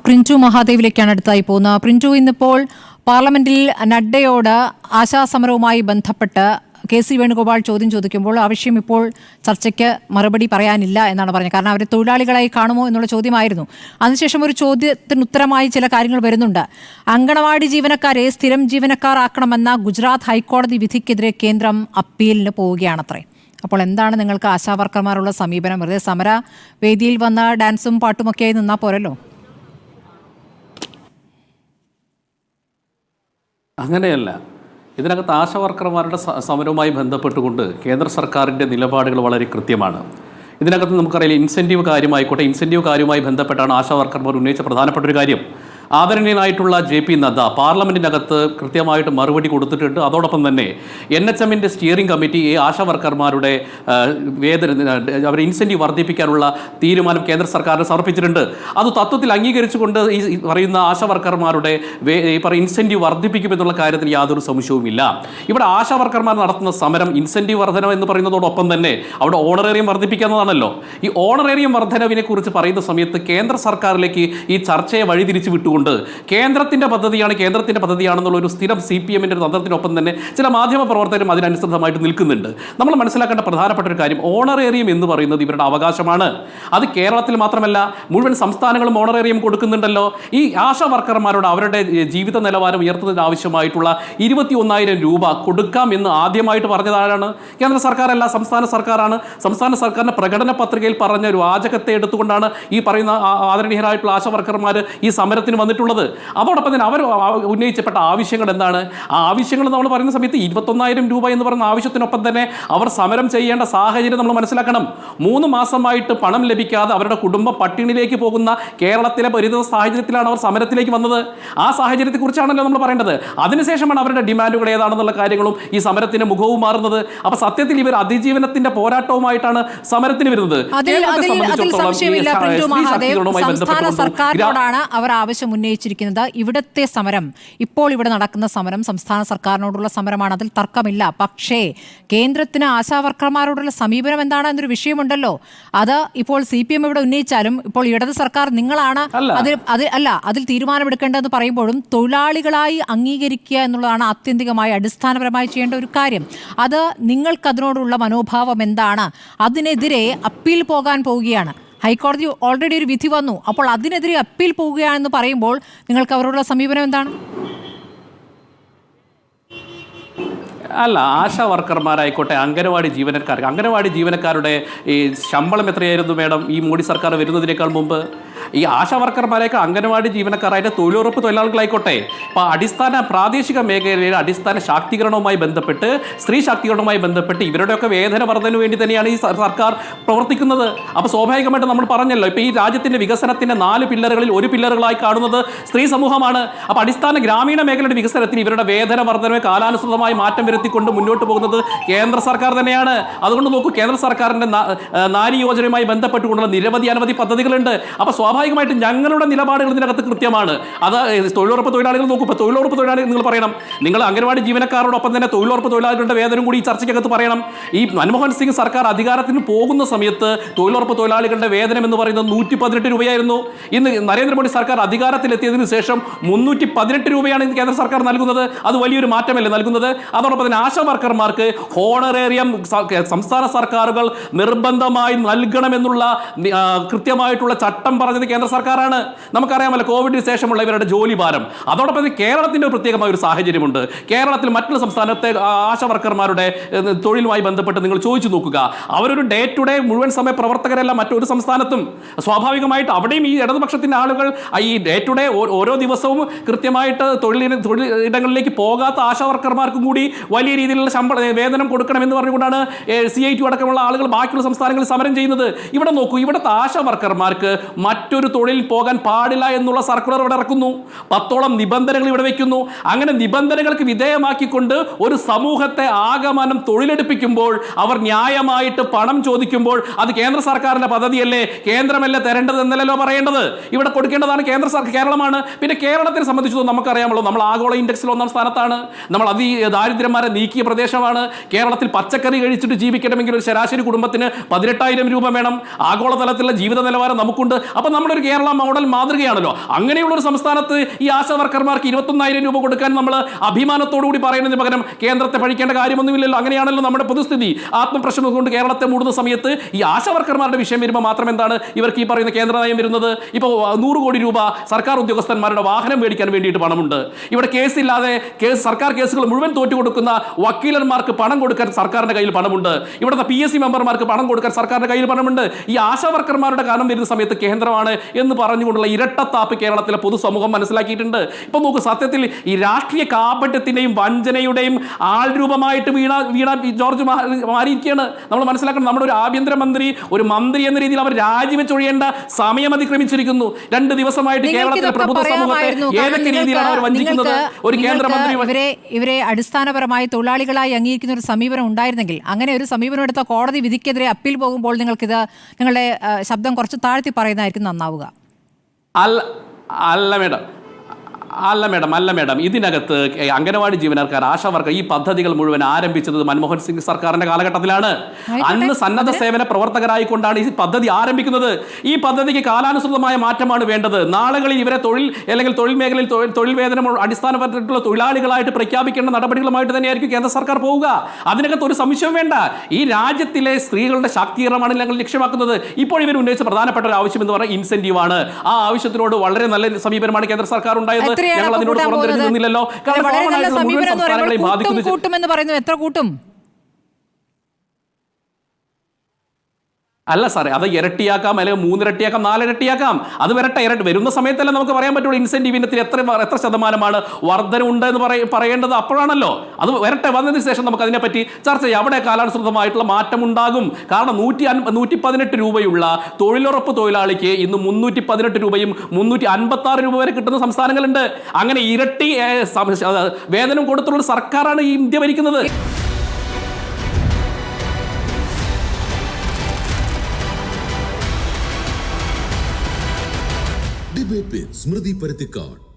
Print മഹാദേവിലേക്കാണ് അടുത്തായി പോകുന്നത്. Print, ഇന്നിപ്പോൾ പാർലമെന്റിൽ നഡ്ഡയോട് ആശാസമരവുമായി ബന്ധപ്പെട്ട് കെ.സി. വേണുഗോപാൽ ചോദ്യം ചോദിക്കുമ്പോൾ ആവശ്യം ഇപ്പോൾ ചർച്ചയ്ക്ക് മറുപടി പറയാനില്ല എന്നാണ് പറഞ്ഞത്. കാരണം അവരെ തൊഴിലാളികളായി കാണുമോ എന്നുള്ള ചോദ്യമായിരുന്നു. അതിനുശേഷം ഒരു ചോദ്യത്തിന് ഉത്തരമായി ചില കാര്യങ്ങൾ വരുന്നുണ്ട്. അങ്കണവാടി ജീവനക്കാരെ സ്ഥിരം ജീവനക്കാർ ആക്കണമെന്ന ഗുജറാത്ത് ഹൈക്കോടതി വിധിക്കെതിരെ കേന്ദ്രം അപ്പീലിന് പോവുകയാണത്രേ. അപ്പോൾ എന്താണ് നിങ്ങൾക്ക് ആശാവർക്കർമാരുള്ള സമീപനം? വെറുതെ സമര വേദിയിൽ വന്ന ഡാൻസും പാട്ടുമൊക്കെയായി നിന്നാൽ പോരല്ലോ. അങ്ങനെയല്ല. ഇതിനകത്ത് ആശാവർക്കർമാരുടെ സമരവുമായി ബന്ധപ്പെട്ടുകൊണ്ട് കേന്ദ്ര സർക്കാരിൻ്റെ നിലപാടുകൾ വളരെ കൃത്യമാണ്. ഇതിനകത്ത് നമുക്കറിയാം, ഇൻസെൻറ്റീവ് കാര്യവുമായി ബന്ധപ്പെട്ടാണ് ആശാവർക്കർമാർ ഉന്നയിച്ച പ്രധാനപ്പെട്ട ഒരു കാര്യം. ആദരണീയനായിട്ടുള്ള JP നദ്ദ പാർലമെൻറ്റിനകത്ത് കൃത്യമായിട്ട് മറുപടി കൊടുത്തിട്ടുണ്ട്. അതോടൊപ്പം തന്നെ NHMൻ്റെ സ്റ്റിയറിംഗ് കമ്മിറ്റി ഈ ആശാവർക്കർമാരുടെ അവരുടെ ഇൻസെൻറ്റീവ് വർദ്ധിപ്പിക്കാനുള്ള തീരുമാനം കേന്ദ്ര സർക്കാരിന് സമർപ്പിച്ചിട്ടുണ്ട്. അത് തത്വത്തിൽ അംഗീകരിച്ചുകൊണ്ട് ഈ പറയുന്ന ആശാവർക്കർമാരുടെ ഇൻസെൻറ്റീവ് വർദ്ധിപ്പിക്കുമെന്നുള്ള കാര്യത്തിൽ യാതൊരു സംശയവുമില്ല. ഇവിടെ ആശാവർക്കർമാർ നടത്തുന്ന സമരം ഇൻസെൻറ്റീവ് വർധന എന്ന് പറയുന്നതോടൊപ്പം തന്നെ അവിടെ ഓണറേറിയം വർദ്ധിപ്പിക്കുന്നതാണല്ലോ. ഈ ഓണറേറിയം വർധനവിനെ കുറിച്ച് പറയുന്ന സമയത്ത് കേന്ദ്ര സർക്കാരിലേക്ക് ഈ ചർച്ചയെ വഴിതിരിച്ച് വിട്ടുകൊണ്ട് കേന്ദ്രത്തിന്റെ പദ്ധതിയാണെന്നുള്ള ഒരു സ്ഥിരം CPMന്റെ ഒരു തന്ത്രത്തിനൊപ്പം തന്നെ ചില മാധ്യമ പ്രവർത്തകരും അതിനനുസൃതമായിട്ട് നിൽക്കുന്നുണ്ട്. നമ്മൾ മനസ്സിലാക്കേണ്ട പ്രധാനപ്പെട്ട ഒരു കാര്യം, ഓണറേറിയം എന്ന് പറയുന്നത് ഇവരുടെ അവകാശമാണ്. അത് കേരളത്തിൽ മാത്രമല്ല, മുഴുവൻ സംസ്ഥാനങ്ങളും ഓണറേറിയം കൊടുക്കുന്നുണ്ടല്ലോ. ഈ ആശാ വർക്കർമാരോട് അവരുടെ ജീവിത നിലവാരം ഉയർത്തുന്നതിന് ആവശ്യമായിട്ടുള്ള 21,000 രൂപ കൊടുക്കാം എന്ന് ആദ്യമായിട്ട് പറഞ്ഞതാണ് കേന്ദ്ര സർക്കാരല്ല, സംസ്ഥാന സർക്കാരാണ്. സംസ്ഥാന സർക്കാരിന്റെ പ്രകടന പത്രികയിൽ പറഞ്ഞ ഒരു വാചകത്തെ എടുത്തുകൊണ്ടാണ് ഈ പറയുന്ന ആദരണീയരായിട്ടുള്ള ആശാ വർക്കർമാർ ഈ സമരത്തിന് വന്നിട്ടുള്ളത്. അതോടൊപ്പം തന്നെ അവർ ഉന്നയിച്ചപ്പെട്ട ആവശ്യങ്ങൾ എന്താണ്? ആ ആവശ്യങ്ങൾ നമ്മൾ പറയുന്ന സമയത്ത് 21,000 രൂപ എന്ന് പറയുന്ന ആവശ്യത്തിനൊപ്പം തന്നെ അവർ സമരം ചെയ്യേണ്ട സാഹചര്യം നമ്മൾ മനസ്സിലാക്കണം. 3 മാസമായിട്ട് പണം ലഭിക്കാതെ അവരുടെ കുടുംബം പട്ടിണിയിലേക്ക് പോകുന്ന കേരളത്തിലെ പരിമിത സാഹചര്യത്തിലാണ് അവർ സമരത്തിലേക്ക് വന്നത്. ആ സാഹചര്യത്തെക്കുറിച്ചാണല്ലോ നമ്മൾ പറയേണ്ടത്. അതിനുശേഷമാണ് അവരുടെ ഡിമാൻഡുകൾ ഏതാണെന്നുള്ള കാര്യങ്ങളും ഈ സമരത്തിന് മുഖവും മാറുന്നത്. അപ്പൊ സത്യത്തിൽ ഇവർ അതിജീവനത്തിന്റെ പോരാട്ടവുമായിട്ടാണ് സമരത്തിന് വരുന്നത്. സംസ്ഥാന സർക്കാരിനോടാണ് അവർ ആവശ്യം ഉന്നയിച്ചിരിക്കുന്നത്. ഇവിടുത്തെ സമരം, ഇപ്പോൾ ഇവിടെ നടക്കുന്ന സമരം സംസ്ഥാന സർക്കാരിനോടുള്ള സമരമാണ്, അതിൽ തർക്കമില്ല. പക്ഷേ കേന്ദ്രത്തിന് ആശാവർക്കർമാരോടുള്ള സമീപനം എന്താണ് എന്നൊരു വിഷയമുണ്ടല്ലോ. അത് ഇപ്പോൾ CPM ഇവിടെ ഉന്നയിച്ചാലും ഇപ്പോൾ ഇടത് സർക്കാർ നിങ്ങളാണ് അതിൽ തീരുമാനമെടുക്കേണ്ടതെന്ന് പറയുമ്പോഴും തൊഴിലാളികളായി അംഗീകരിക്കുക എന്നുള്ളതാണ് ആത്യന്തികമായി അടിസ്ഥാനപരമായി ചെയ്യേണ്ട ഒരു കാര്യം. അത് നിങ്ങൾക്കതിനോടുള്ള മനോഭാവം എന്താണ്? അതിനെതിരെ അപ്പീൽ പോകാൻ പോവുകയാണ്. ഹൈക്കോടതി ഓൾറെഡി ഒരു വിധി വന്നു. അപ്പോൾ അതിനെതിരെ അപ്പീൽ പോവുകയാണെന്ന് പറയുമ്പോൾ നിങ്ങൾക്ക് അവരോടുള്ള സമീപനം എന്താണ്? അല്ല, ആശാ വർക്കർമാരായിക്കോട്ടെ, അംഗനവാടി ജീവനക്കാരുടെ ഈ ശമ്പളം എത്രയായിരുന്നു മേഡം ഈ മോഡി സർക്കാർ വരുന്നതിനേക്കാൾ മുമ്പ്? ഈ ആശാ വർക്കർമാരെയൊക്കെ അംഗനവാടി ജീവനക്കാരായിട്ട് തൊഴിലുറപ്പ് തൊഴിലാളികളായിക്കോട്ടെ, ഇപ്പോൾ അടിസ്ഥാന പ്രാദേശിക മേഖലയിലെ അടിസ്ഥാന ശാക്തീകരണവുമായി ബന്ധപ്പെട്ട്, സ്ത്രീ ശാക്തീകരണവുമായി ബന്ധപ്പെട്ട് ഇവരുടെയൊക്കെ വേതന വർധനവിന് വേണ്ടി തന്നെയാണ് ഈ സർക്കാർ പ്രവർത്തിക്കുന്നത്. അപ്പോൾ സ്വാഭാവികമായിട്ട് നമ്മൾ പറഞ്ഞല്ലോ, ഇപ്പോൾ ഈ രാജ്യത്തിൻ്റെ വികസനത്തിൻ്റെ 4 പില്ലറുകളിൽ ഒരു പില്ലറുകളായി കാണുന്നത് സ്ത്രീ സമൂഹമാണ്. അപ്പോൾ അടിസ്ഥാന ഗ്രാമീണ മേഖലയുടെ വികസനത്തിന് ഇവരുടെ വേതന വർധനവ് കാലാനുസൃതമായി മാറ്റം വരുത്തിക്കൊണ്ട് മുന്നോട്ട് പോകുന്നത് കേന്ദ്ര സർക്കാർ തന്നെയാണ്. അതുകൊണ്ട് നോക്കൂ, കേന്ദ്ര സർക്കാരിൻ്റെ നാരി യോജനയുമായി ബന്ധപ്പെട്ടുകൊണ്ടുള്ള അനവധി പദ്ധതികളുണ്ട്. അപ്പോൾ സ്വാഭാവികമായിട്ടും ഞങ്ങളുടെ നിലപാടുകൾ ഇതിനകത്ത് കൃത്യമാണ്. അത് തൊഴിലുറപ്പ് തൊഴിലാളികൾ നോക്കൂ. ഇപ്പോൾ തൊഴിലുറപ്പ് തൊഴിലാളികൾ നിങ്ങൾ പറയണം, നിങ്ങൾ അംഗനവാടി ജീവനക്കാരോടൊപ്പം തന്നെ തൊഴിലുറപ്പ് തൊഴിലാളികളുടെ വേതനം കൂടി ഈ ചർച്ചയ്ക്കകത്ത് പറയണം. ഈ മൻമോഹൻ സിംഗ് സർക്കാർ അധികാരത്തിന് പോകുന്ന സമയത്ത് തൊഴിലുറപ്പ് തൊഴിലാളികളുടെ വേതനം എന്ന് പറയുന്നത് 118 രൂപയായിരുന്നു. ഇന്ന് നരേന്ദ്രമോദി സർക്കാർ അധികാരത്തിലെത്തിയതിനു ശേഷം 318 രൂപയാണ് ഇന്ന് കേന്ദ്ര സർക്കാർ നൽകുന്നത്. അത് വലിയൊരു മാറ്റമല്ലേ നൽകുന്നത്? അതോടൊപ്പം തന്നെ ആശാ വർക്കർമാർക്ക് ഹോണറേറിയം സംസ്ഥാന സർക്കാരുകൾ നിർബന്ധമായി നൽകണമെന്നുള്ള കൃത്യമായിട്ടുള്ള ചട്ടം പറഞ്ഞത് കേന്ദ്ര സർക്കാരാണ്. നമുക്കറിയാമല്ലോ കോവിഡിന് ശേഷമുള്ള ഇവരുടെ ജോലി ഭാരം. അതോടൊപ്പം കേരളത്തിൻ്റെ പ്രത്യേകമായ ഒരു സാഹചര്യമുണ്ട്. കേരളത്തിൽ മറ്റുള്ള സംസ്ഥാനത്തെ ആശാ വർക്കർമാരുടെ തൊഴിലുമായി ബന്ധപ്പെട്ട് നിങ്ങൾ ചോദിച്ചു നോക്കുക. അവരൊരു ഡേ ടു ഡേ മുഴുവൻ സമയ പ്രവർത്തകരല്ല മറ്റൊരു സംസ്ഥാനത്തും. സ്വാഭാവികമായിട്ട് അവിടെയും ഈ ഇടതുപക്ഷത്തിൻ്റെ ആളുകൾ ഈ ഡേ ടു ഡേ ഓരോ ദിവസവും കൃത്യമായിട്ട് തൊഴിലിടങ്ങളിലേക്ക് പോകാത്ത ആശാ വർക്കർമാർക്കും കൂടി വലിയ രീതിയിലുള്ള വേതനം കൊടുക്കണമെന്ന് പറഞ്ഞുകൊണ്ടാണ് CIT അടക്കമുള്ള ആളുകൾ ബാക്കിയുള്ള സംസ്ഥാനങ്ങളിൽ സമരം ചെയ്യുന്നത്. ഇവിടെ നോക്കൂ, ഇവിടുത്തെ ആശാ വർക്കർമാർക്ക് മറ്റൊരു തൊഴിൽ പോകാൻ പാടില്ല എന്നുള്ള സർക്കുലർ ഇവിടെ ഇറക്കുന്നു. 10ഓളം നിബന്ധനകൾ ഇവിടെ വെക്കുന്നു. അങ്ങനെ നിബന്ധനകൾക്ക് വിധേയമാക്കിക്കൊണ്ട് ഒരു സമൂഹത്തെ ആകമാനം തൊഴിലെടുപ്പിക്കുമ്പോൾ, അവർ ന്യായമായിട്ട് പണം ചോദിക്കുമ്പോൾ അത് കേന്ദ്ര സർക്കാരിന്റെ പദ്ധതിയല്ലേ, കേന്ദ്രമല്ലേ തരേണ്ടത് എന്നല്ലോ പറയേണ്ടത്. ഇവിടെ കൊടുക്കേണ്ടതാണ് കേന്ദ്ര സർക്കാർ, കേരളമാണ്. പിന്നെ കേരളത്തെ സംബന്ധിച്ച് നമുക്കറിയാമല്ലോ, നമ്മൾ ആഗോള ഇൻഡെക്സിൽ 1ാം സ്ഥാനത്താണ്. നമ്മൾ ദാരിദ്ര്യന്മാരെ നീക്കിയ പ്രദേശമാണ്. കേരളത്തിൽ പച്ചക്കറി കഴിച്ചിട്ട് ജീവിക്കണമെങ്കിൽ ഒരു ശരാശരി കുടുംബത്തിന് 18,000 രൂപ വേണം. ആഗോളതലത്തിലുള്ള ജീവിത നിലവാരം നമുക്കുണ്ട്. അപ്പം നമ്മുടെ ഒരു കേരള മോഡൽ മാതൃകയാണല്ലോ. അങ്ങനെയുള്ള ഒരു സംസ്ഥാനത്ത് ഈ ആശാ വർക്കർമാർക്ക് 21,000 രൂപ കൊടുക്കാൻ നമ്മൾ അഭിമാനത്തോടുകൂടി പറയുന്നതിന് പകരം കേന്ദ്രത്തെ പഴിക്കേണ്ട കാര്യമൊന്നുമില്ലല്ലോ. അങ്ങനെയാണല്ലോ നമ്മുടെ പൊതുസ്ഥിതി. ആത്മപ്രശ്നം കൊണ്ട് കേരളത്തെ മൂടുന്ന സമയത്ത് ഈ ആശാ വർക്കർമാരുടെ വിഷയം വരുമ്പോൾ മാത്രം എന്താണ് ഇവർക്ക് ഈ പറയുന്ന കേന്ദ്ര നയം വരുന്നത്? ഇപ്പോൾ 100 കോടി രൂപ സർക്കാർ ഉദ്യോഗസ്ഥന്മാരുടെ വാഹനം മേടിക്കാൻ വേണ്ടിയിട്ട് പണമുണ്ട്. ഇവിടെ കേസില്ലാതെ സർക്കാർ കേസുകൾ മുഴുവൻ തോറ്റുകൊടുക്കുന്ന വക്കീലന്മാർക്ക് പണം കൊടുക്കാൻ സർക്കാരിന്റെ കയ്യിൽ പണമുണ്ട്. ഇവിടുത്തെ PSC മെമ്പർമാർക്ക് പണം കൊടുക്കാൻ സർക്കാരിന്റെ കയ്യിൽ പണമുണ്ട്. ഈ ആശാ വർക്കർമാരുടെ കാലം വരുന്ന സമയത്ത് കേന്ദ്രമാണ് എന്ന് പറഞ്ഞുകൊണ്ടുള്ള ഇരട്ടത്താപ്പ് കേരളത്തിലെ പൊതുസമൂഹം മനസ്സിലാക്കിയിട്ടുണ്ട്. ഇപ്പൊ നോക്കൂ, സത്യത്തിൽ ഈ രാഷ്ട്രീയ കാപട്യത്തിന്റെയും വഞ്ചനയുടെയും ആൾരൂപമായിട്ട് വീണ ജോർജ് മാറിയിരിക്കുകയാണ്. നമ്മൾ മനസ്സിലാക്കണം, നമ്മുടെ ഒരു ആഭ്യന്തരമന്ത്രി, ഒരു മന്ത്രി എന്ന രീതിയിൽ അവർ രാജിവെച്ചൊഴിയേണ്ട സമയം അതിക്രമിച്ചിരിക്കുന്നു. 2 ദിവസമായിട്ട് കേരളത്തിലെ പൊതുസമൂഹത്തെ ഏതൊക്കെ രീതിയിലാണ് അവർ വഞ്ചിക്കുന്നത്? ഒരു കേന്ദ്രമന്ത്രി ഇവരെ അടിസ്ഥാനപരമായി തൊഴിലാളികളായി അംഗീകരിക്കുന്ന ഒരു സമീപനം ഉണ്ടായിരുന്നെങ്കിൽ, അങ്ങനെ ഒരു സമീപനം എടുത്ത കോടതി വിധിക്കെതിരെ അപ്പീൽ പോകുമ്പോൾ നിങ്ങളുടെ ശബ്ദം കുറച്ച് താഴ്ത്തി പറയുന്നതായിരിക്കും നന്നാവുക. അല്ല മേഡം, ഇതിനകത്ത് അംഗനവാടി ജീവനക്കാർ, ആശാ വർക്കർ ഈ പദ്ധതികൾ മുഴുവൻ ആരംഭിച്ചത് മൻമോഹൻ സിംഗ് സർക്കാരിന്റെ കാലഘട്ടത്തിലാണ്. അന്ന് സന്നദ്ധ സേവന പ്രവർത്തകരായിക്കൊണ്ടാണ് ഈ പദ്ധതി ആരംഭിക്കുന്നത്. ഈ പദ്ധതിക്ക് കാലാനുസൃതമായ മാറ്റമാണ് വേണ്ടത്. നാളുകളിൽ ഇവരെ തൊഴിൽ മേഖലയിൽ തൊഴിൽ വേതനം അടിസ്ഥാനപരമായിട്ടുള്ള തൊഴിലാളികളായിട്ട് പ്രഖ്യാപിക്കേണ്ട നടപടികളുമായിട്ട് തന്നെയായിരിക്കും കേന്ദ്ര സർക്കാർ പോവുക. അതിനകത്ത് ഒരു സംശയം വേണ്ട. ഈ രാജ്യത്തിലെ സ്ത്രീകളുടെ ശാക്തീകരണമാണ് ഞങ്ങൾ ലക്ഷ്യമാക്കുന്നത്. ഇപ്പോൾ ഇവർ ഉന്നയിച്ച പ്രധാനപ്പെട്ട ഒരു ആവശ്യം എന്ന് പറഞ്ഞാൽ ഇൻസെന്റീവ് ആണ്. ആ ആവശ്യത്തിനോട് വളരെ നല്ല സമീപനമാണ് കേന്ദ്ര സർക്കാർ ഉണ്ടായത്. ഞങ്ങൾ അതിനോട് പുറത്തിരുന്നില്ലല്ലോ. എത്ര കൂട്ടും? അല്ല സാറേ, അത് ഇരട്ടിയാക്കാം, അല്ലെങ്കിൽ 3 ഇരട്ടിയാക്കാം, 4 ഇരട്ടിയാക്കാം. അത് ഇരട്ടി വരുന്ന സമയത്തല്ലേ നമുക്ക് പറയാൻ പറ്റുള്ളൂ ഇൻസെന്റീവ് ഇനത്തിൽ എത്ര ശതമാനമാണ് വർധനമുണ്ട് എന്ന് പറയേണ്ടത് അപ്പോഴാണല്ലോ. അത് വന്നതിന് ശേഷം നമുക്ക് അതിനെപ്പറ്റി ചർച്ച ചെയ്യാം. അവിടെ കാലാനുസൃതമായിട്ടുള്ള മാറ്റം ഉണ്ടാകും. കാരണം 118 രൂപയുള്ള തൊഴിലുറപ്പ് തൊഴിലാളിക്ക് ഇന്ന് 318 രൂപയും 356 രൂപ വരെ കിട്ടുന്ന സംസ്ഥാനങ്ങളുണ്ട്. അങ്ങനെ ഇരട്ടി വേതനം കൊടുത്തുള്ള സർക്കാരാണ് ഈ ഇന്ത്യ ഭരിക്കുന്നത്. Debate with Smriti Parittikar.